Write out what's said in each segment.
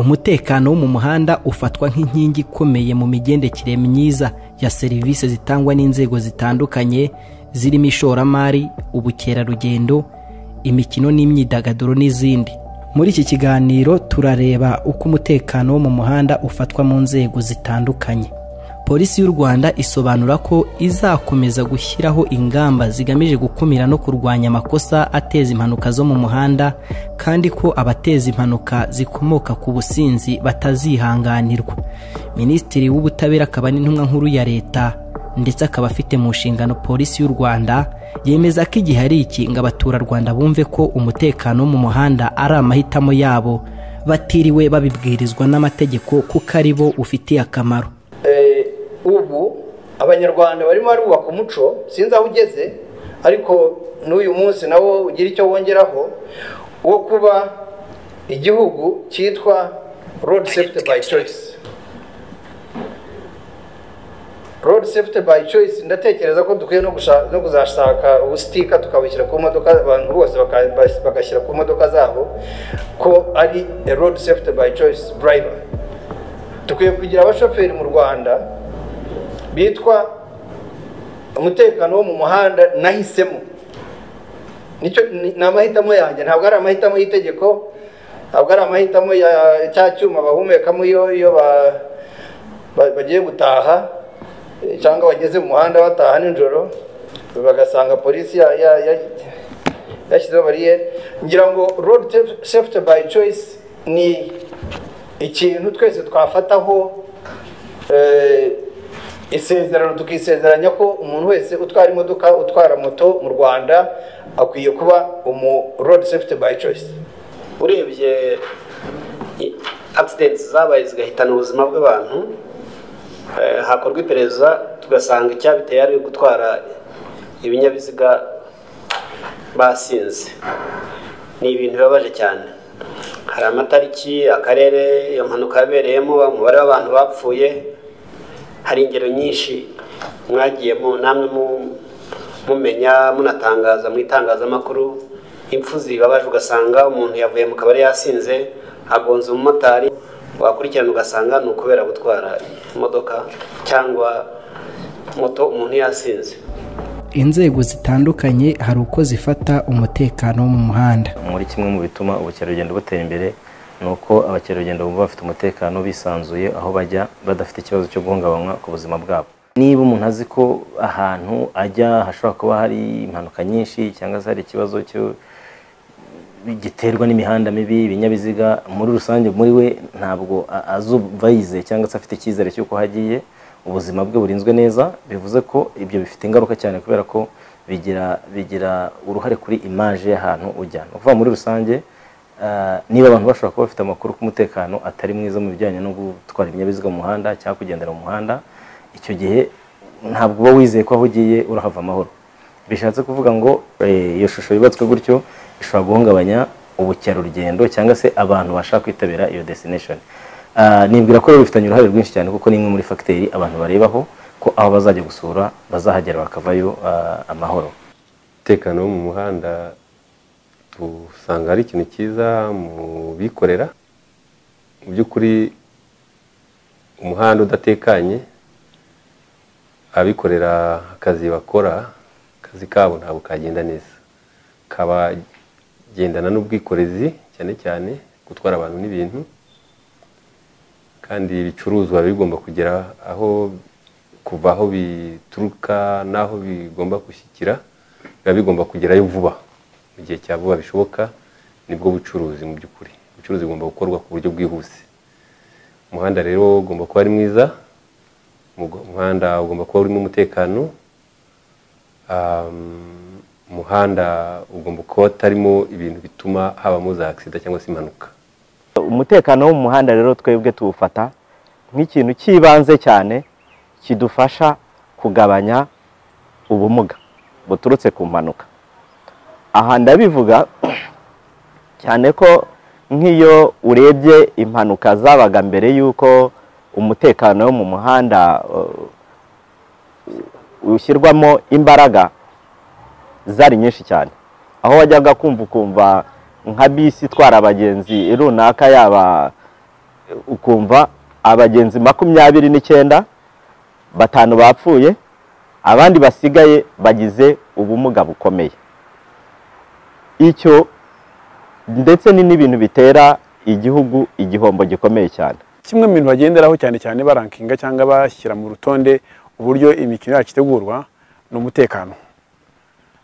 Umutekano wo mu muhanda ufatwa nk'inkingi ikomeye mu migendekere myiza ya serivisi zitangwa n'inzego zitandukanye zirimo ishoramari, ubukerarugendo, imikino n'imyidagaduro n'izindi. Muri iki kiganiro turareba uko umutekano wo mu muhanda ufatwa mu nzego zitandukanye. Polisi y'u Rwanda isobanura ko izakomeza gushyiraho ingamba zigamije gukumira no kurwanya amakosa ateza impanuka zo mu muhanda, kandi ko abateza impanuka zikomoka ku businzi batazihanganirwa. Minisitiri w'Ubutabera akaba n'intumwa nkuru ya leta ndetse akaba afite mu nshingano Polisi y'u Rwanda, yemeza ko igihe ari iki ngo abaturarwanda bumve ko umutekano wo mu muhanda ari amahitamo yabo, batiriwe babibwirizwa n'amategeko kuko ari bo ufitiye akamaro. Ubu abanyarwanda barimo barubaka umuco, sinzi aho ugeze, ariko n'uyu munsi nawo ugira icyo wongeraho, wo kuba igihugu cyitwa road safety by choice. Road safety by choice, ndatekereza ko dukwiye no kuzashaka ubustika tukabishyira ku modoka, abantu bose bagashyira ku modoka zabo ko ari road safety by choice driver. Dukwiye kugira abashoferi mu Rwanda bitwa umutekano wo mu muhanda nahisemo. Nicyo ni amahitamo yanjye, ntabwo ari amahitamo y'itegeko, ntabwo ari amahitamo ya cyacyuma bahumekamo iyo bagiye gutaha cyangwa bageze mu muhanda bataha nijoro bagasanga polisi yashyizeho bariyeri. Ngira ngo road safety by choice ni ikintu twese twafataho isezerano, tukisezeranya ko umuntu wese utwara imodoka, utwara moto mu Rwanda akwiye kuba road safety by choice. Urebye accidents zabaye zigahitana ubuzima bw'abantu, hakorwa iperereza tugasanga icyabiteye ari gutwara ibinyabiziga basinze. Ni ibintu bibabaje cyane. Hari amatariki, akarere iyo mpanuka yabereyemo, umubare w'abantu bapfuye, hari ingero nyinshi mwagiyemo namwe mumenya munatangaza mu itangazamakuru. Impfu zibabaje, ugasanga umuntu yavuye mu kabari yasinze agonze umumotari, wakurikirana ugasanga ni ukubera gutwara imodoka cyangwa moto umuntu yasinze. Inzego zitandukanye hari uko zifata umutekano wo mu muhanda. Muri kimwe mu bituma ubukerarugendo butera imbere nuko abakerarugendo bumva bafite umutekano bisanzuye aho bajya badafite ikibazo cyo guhungabanywa ku buzima bwabo. Niba umuntu azi ko ahantu ajya hashobora kuba hari impanuka nyinshi cyangwa se hari ikibazo cyo giterwa n'imihanda mibi, ibinyabiziga muri rusange, muri we ntabwo azubayize cyangwa se afite icyizere cy'uko hagiye ubuzima bwe burinzwe neza. Bivuze ko ibyo bifite ingaruka cyane kubera ko bigira uruhare kuri image y'ahantu ujya. Kuva muri rusange, niba abantu bashobora kuba bafite amakuru ku mutekano atari mwiza mu bijyanye no gutwara ibinyabiziga mu muhanda cyangwa kugendera mu muhanda, icyo gihe ntabwo uba wizeye ko aho ugiye urahava amahoro. Bishatse kuvuga ngo iyo shusho yubatswe gutyo ishobora guhungabanya ubukerarugendo cyangwa se abantu bashaka kwitabira iyo destination. Nibwira ko bifitanye uruhare rwinshi cyane kuko ni imwe muri facteurs abantu barebaho ko aho bazajya gusura bazahagera bakavayo amahoro. Umutekano wo mu muhanda usanga ari ikintu cyiza mu bikorera. Mu by'ukuri umuhanda udatekanye, abikorera akazi bakora, akazi kabo ntabwo kagenda neza, kabagendana n'ubwikorezi cyane cyane gutwara abantu n'ibintu, kandi ibicuruzwa bigomba kugera aho kuva aho bituruka naho bigomba gushyikira biba bigomba kugerayo vuba, mu gihe cya vuba bishoboka. Nibwo bucuruzi mu by'ukuri, ubucuruzi bugomba gukorwa ku buryo bwihuse. Umuhanda rero ugomba kuba ari mwiza, umuhanda ugomba kuba urimo umutekano, umuhanda ugomba kuba utarimo ibintu bituma habamo za accident cyangwa se impanuka. Umutekano wo mu muhanda rero twebwe tuwufata nk'ikintu cy'ibanze cyane kidufasha kugabanya ubumuga buturutse ku mpanuka. Aha ndabivuga cyane ko nk'iyo urebye impanuka zabaga mbere y'uko umutekano wo mu muhanda ushyirwamo imbaraga, zari nyinshi cyane. Aho wajyaga kumva nka bisi itwara abagenzi runaka, yaba ukumva abagenzi 29 batanu bapfuye, abandi basigaye bagize ubumuga bukomeye. Icyo ndetse ni n'ibintu bitera igihugu igihombo gikomeye cyane. Kimwe mu bintu bagenderaho cyane cyane barankinga cyangwa bashyira mu rutonde uburyo imikino yacu itegurwa ni umutekano.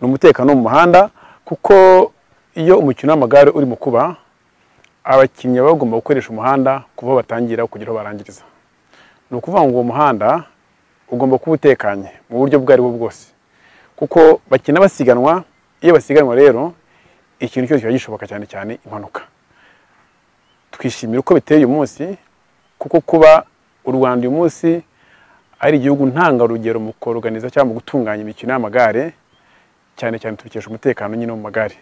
Ni umutekano mu muhanda, kuko iyo umukino w'amagare uri mu kuba, abakinnyi bagomba gukoresha umuhanda kuva batangira kugera aho barangiriza. Ni ukuvuga ngo uwo muhanda ugomba kuba utekanye mu buryo bwo ari bwo bwose, kuko bakina basiganwa. Iyo basiganwa rero ikintu cyose kiba gishoboka, cyane cyane impanuka. Twishimira uko biteye uyu munsi, kuko kuba u Rwanda uyu munsi ari igihugu ntangarugero mu kuorganiza cyangwa mu gutunganya imikino y'amagare, cyane cyane tubikesha umutekano nyine mu magare.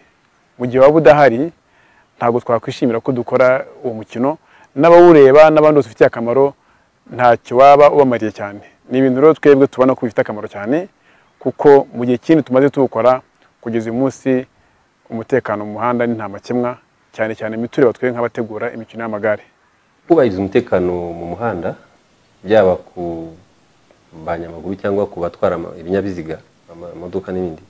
Mu gihe waba udahari, ntabwo twakwishimira ko dukora uwo mukino, n'abawureba n'abandi bose ufitiye akamaro ntacyo waba ubamariye cyane. Ni ibintu rero twebwe tubona ko bifite akamaro cyane, kuko mu gihe kindi tumaze tuwukora kugeza uyu munsi umutekano mu muhanda ni nta makemwa, cyane cyane mitureba twe nk'abategura imikino y'amagare. Kubahiriza umutekano mu muhanda, byaba ku banyamaguru cyangwa ku batwara ibinyabiziga, amamodoka n'ibindi,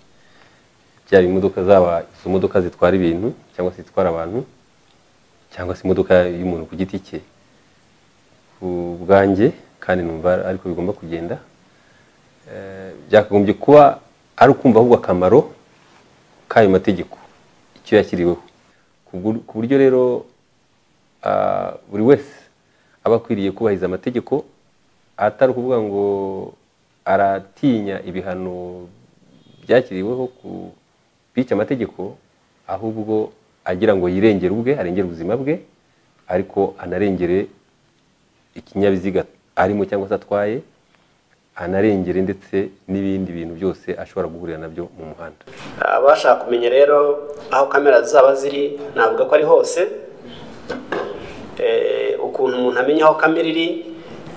byaba imodoka zaba izo modoka zitwara ibintu cyangwa se zitwara abantu, cyangwa se imodoka y'umuntu ku giti cye, ku bwanjye kandi numva ariko bigomba kugenda. Byakagombye kuba ari ukumva ahubwo akamaro k'ayo mategeko icyo yashyiriweho, ku buryo rero buri wese aba akwiriye kubahiriza amategeko, atari ukuvuga ngo aratinya ibihano byakiriweho ku bica amategeko, ahubwo agira ngo yirengere ubwe, arengere ubuzima bwe, ariko anarengere ikinyabiziga arimo cyangwa se atwaye, anarengere ndetse n'ibindi bintu byose ashobora guhurira nabyo mu muhanda. Abashaka kumenya rero aho kamera zaba ziri, navuga ko ari hose. Ukuntu umuntu amenya aho kamera iri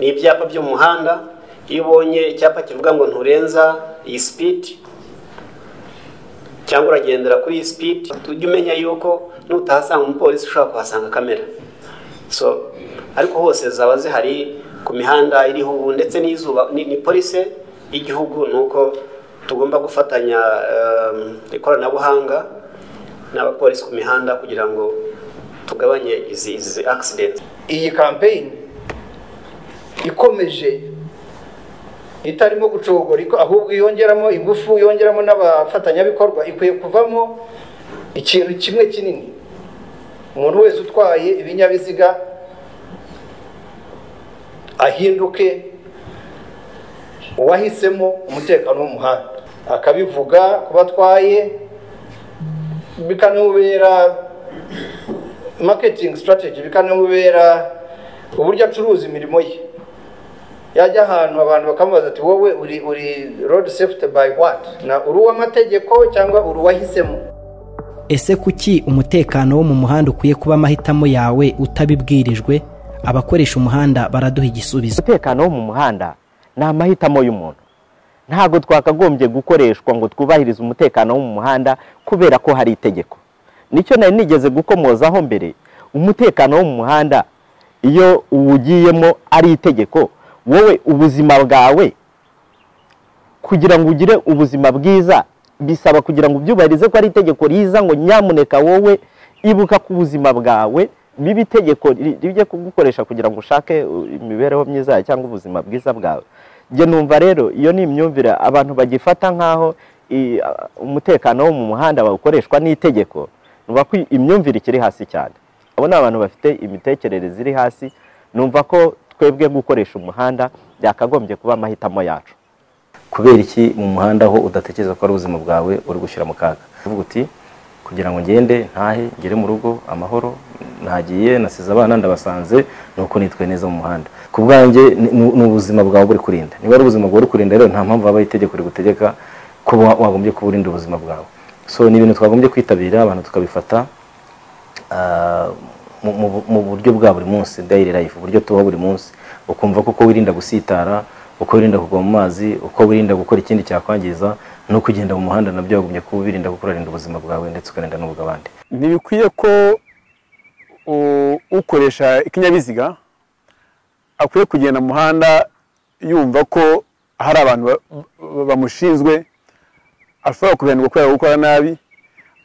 ni ibyapa byo mu muhanda. Iyo ubonye icyapa kivuga ngo nturenza iyi speed cyangwa uragendera kuri iyi speed, tujye umenya yuko nutahasanga umupolisi ushobora kuhasanga kamera. So ariko hose zaba zihari ku mihanda iriho ubu, ndetse n'izuba ni polisi y'igihugu. Nuko tugomba gufatanya ikoranabuhanga n'abapolisi ku mihanda kugira ngo tugabanye izi accident. Iyi campaign ikomeje itarimo gucogora, ahubwo yongeramo ingufu, yongeramo n'abafatanyabikorwa, ikwiye kuvamo ikintu kimwe kinini. Umuntu wese utwaye ibinyabiziga ahinduke uwahisemo umutekano w'umuhanda, akabivuga kuba atwaye, bikanubera marketing strategy, bikanubera uburyo acuruza imirimo ye. Yajya ahantu abantu bakamubaza ati wowe uri road safety by what, na uri uw'amategeko cyangwa uri uwahisemo? Ese kuki umutekano wo mu muhanda ukwiye kuba amahitamo yawe utabibwirijwe? Abakoresha umuhanda baraduha igisubizo. Umutekano wo mu muhanda ni amahitamo y'umuntu. Ntabwo twakagombye gukoreshwa ngo twubahirize umutekano wo mu muhanda kubera ko hari itegeko. Nicyo nari nigeze gukomozaho mbere. Umutekano wo mu muhanda iyo uwugiyemo ari itegeko, wowe ubuzima bwawe kugira ngo ugire ubuzima bwiza bisaba kugira ngo ubyubahirize ko ari itegeko riza ngo nyamuneka wowe ibuka ku buzima bwawe, bibi itegeko rije kugukoresha kugira ngo ushake imibereho myiza cyangwa ubuzima bwiza bwawe. Je numva rero iyo ni imyumvire abantu bagifata nkaho umutekano wo mu muhanda bawukoreshwa n'itegeko, numva ko imyumvire ikiri hasi cyane. Abo ni abantu bafite imitekerereze iri hasi. Numva ko twebwe gukoresha umuhanda byakagombye kuba amahitamo yacu. Kubera iki mu muhanda ho udatekereza ko ari ubuzima bwawe uri gushyira mu kaga? Uvuga uti kugira ngo ngende ntahe ngere mu rugo amahoro, ntagiye nasize abana ndabasanze, nuko nitwe neza mu muhanda. Ku bwanjye ni ubuzima bwawe buri kurinda. Niba ari ubuzima bwawe uri kurinda rero nta mpamvu habaye itegeko rigutegeka ko wagombye kuburinda ubuzima bwawe. So ni ibintu twagombye kwitabira, abantu tukabifata mu buryo bwa buri munsi, daily life, uburyo tuba buri munsi, ukumva ko wirinda gusitara, uko wirinda kugwa mu mazi, uko wirinda gukora ikindi cyakwangiza, no kugenda mu muhanda nabyo wagumye kubirinda kukurinda ubuzima bwawe ndetse ukarinda n'ubw'abandi. Ntibikwiye ko ukoresha ikinyabiziga akwiye kugenda mu muhanda yumva ko hari abantu bamushinzwe ashobora kubihanirwa kubera gukora nabi,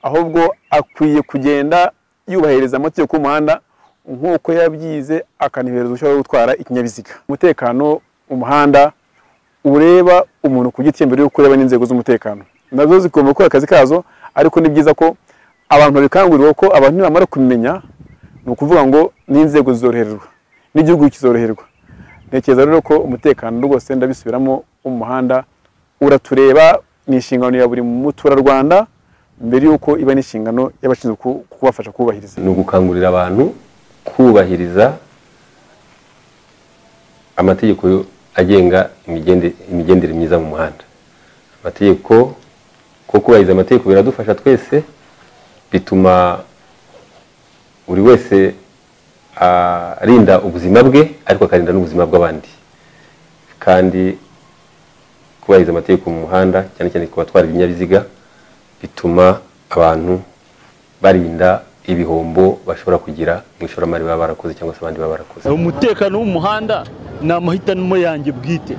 ahubwo akwiye kugenda yubahiriza amategeko y'umuhanda nk'uko yabyize akanihereza uruhushya rwo gutwara ikinyabiziga. Umutekano mu muhanda ureba umuntu ku giti cye mbere yo kureba n'inzego z'umutekano, nazo zigomba gukora akazi kazo, ariko ni byiza ko abantu babikangurirwa ko abantu nibamara kubimenya ni ukuvuga ngo n'inzego zizoroherwa n'igihugu kizoroherwa. Ntekereza rero ko umutekano rwose ndabisubiramo mu muhanda uratureba, ni inshingano ya buri muturarwanda mbere y'uko iba n'inshingano y'abashinzwe kubafasha kubahiriza. Ni ugukangurira abantu kubahiriza amategeko agenga imigendere myiza mu muhanda. Amategeko ko kubahiriza amategeko biradufasha twese, bituma buri wese arinda ubuzima bwe ariko akarinda n'ubuzima bw'abandi. Kandi kubahiriza amategeko mu muhanda cyane cyane ku batwara ibinyabiziga bituma abantu barinda ibihombo bashobora kugira mu ishoramari baba barakoze cyangwa se abandi baba barakoze. Umutekano w'umuhanda ni amahitamo yanjye bwite.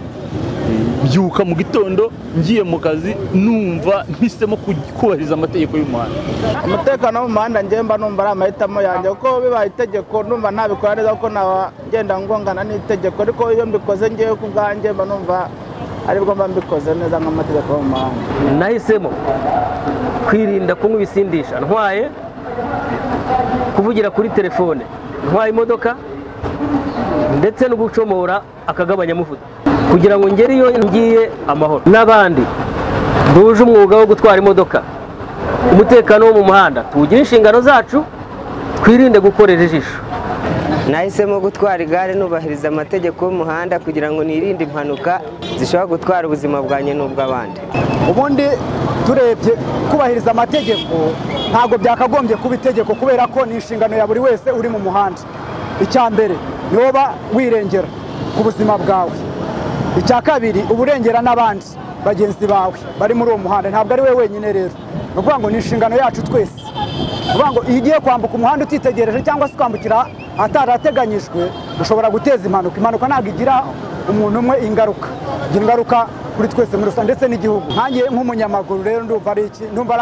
Byuka mu gitondo ngiye mu kazi numva mpisemo kubahiriza amategeko y'umuhanda. Umutekano w'umuhanda njemba numva ari amahitamo yanjye, kuko bibaye itegeko numva ntabikora neza, kuko nagenda ngongana n'itegeko, ariko iyo mbikoze ngiye ku bwanjye mba numva aribwo mba mbikoze neza nk'amategeko y'umuhanda. Nahisemo kwirinda kunywa ibisindisha ntwaye, kuvugira kuri telefone ntwaye imodoka, ndetse no gucomora akagabanya muvuduko kugira ngo ngere iyo ngiye amahoro. N'abandi duje umwuga wo gutwara imodoka, umutekano wo mu muhanda tuwugira inshingano zacu, twirinde gukorera ijisho. Nahisemo gutwara igare nubahiriza amategeko y'umuhanda kugira ngo nirinde impanuka zishobora gutwara ubuzima bwanjye n'ubw'abandi. Ubundi turebye kubahiriza amategeko ntabwo byakagombye kuba itegeko, kubera ko ni inshingano ya buri wese uri mu muhanda. Icya mbere ni woba wirengera ku buzima bwawe, icya kabiri uburengera n'abandi bagenzi bawe bari muri uwo muhanda, ntabwo ari we wenyine. Rero ni ukuvuga ngo ni inshingano yacu twese. Ni ukuvuga ngo iyo ugiye kwambuka umuhanda utitegereje cyangwa se kwambukira atarateganyijwe ushobora guteza impanuka. Impanuka ntabwo igira umuntu umwe ingaruka, igira ingaruka kuri twese muri rusange ndetse n'igihugu. Nkanjye nk'umunyamaguru rero ndumva ari iki, ndumva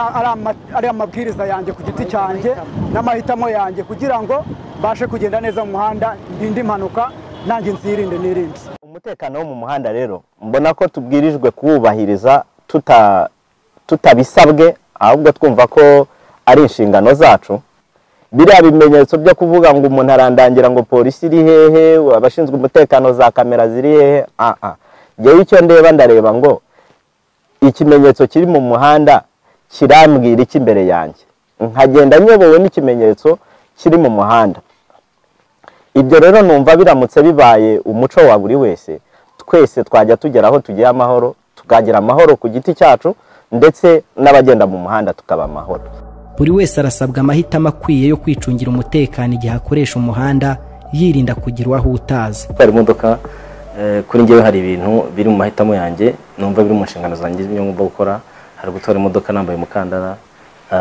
ari amabwiriza yanjye ku giti cyanjye n'amahitamo yanjye kugira ngo mbashe kugenda neza mu muhanda, ndinde impanuka nanjye nzirinde n'irindi. Umutekano wo mu muhanda rero mbona ko tubwirijwe kuwubahiriza tutabisabwe, ahubwo twumva ko ari inshingano zacu. Biriya bimenyetso byo kuvuga ngo umuntu arandangira ngo polisi iri hehe, abashinzwe umutekano za kamera ziri hehe, Jewe icyo ndeba ndareba ngo ikimenyetso kiri mu muhanda kirambwira iki imbere yanjye, nkagenda nyobowe n'ikimenyetso kiri mu muhanda. Ibyo rero numva biramutse bibaye umuco wa buri wese, twese twajya tugera aho tugiye amahoro, tukagira amahoro ku giti cyacu ndetse n'abagenda mu muhanda tukaba amahoro. Buri wese arasabwa amahitamo akwiye yo kwicungira umutekano igihe akoresha umuhanda, yirinda kugira aho utazi. Gutwara imodoka kuri njyewe hari ibintu biri mu mahitamo yanjye numva biri mu nshingano zanjye z'ibyo ngomba gukora. Hari gutwara imodoka nambaye umukandara,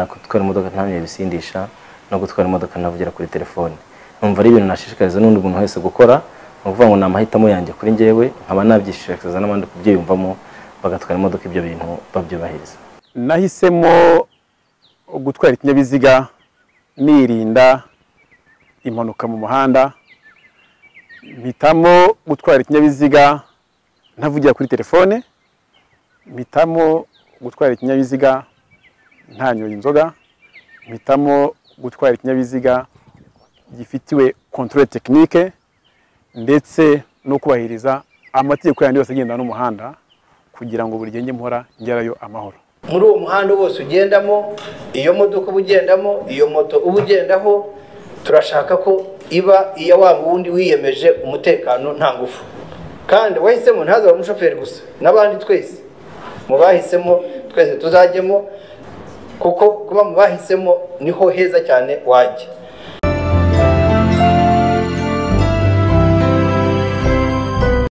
gutwara imodoka ntamye ibisindisha, no gutwara imodoka navugira kuri telefone. Numva ari ibintu nashishikariza n'undi muntu wese gukora, no kuvuga ngo ni amahitamo yanjye kuri njyewe, nkaba nabyishishikariza n'abandi kubyiyumvamo bagatwara imodoka ibyo bintu babyubahiriza. Nahisemo gutwara ikinyabiziga nirinda impanuka mu muhanda, mpitamo gutwara ikinyabiziga ntavugira kuri telefone, mpitamo gutwara ikinyabiziga ntanyoye inzoga, mpitamo gutwara ikinyabiziga gifitiwe controle technique, ndetse no kubahiriza amategeko yandi yose agenda n'umuhanda kugira ngo buri gihe mpora ngerayo amahoro. Muri uwo muhanda wose ugendamo, iyo modoka ubugendamo, iyo moto ubugendaho, turashaka ko iba iya wa wundi wiyemeje umutekano nta ngufu. Kandi wahisemo ntazaba umushoferi gusa, n'abandi twese mubahisemo twese tuzajyemo, kuko kuba mubahisemo niho heza cyane wajya.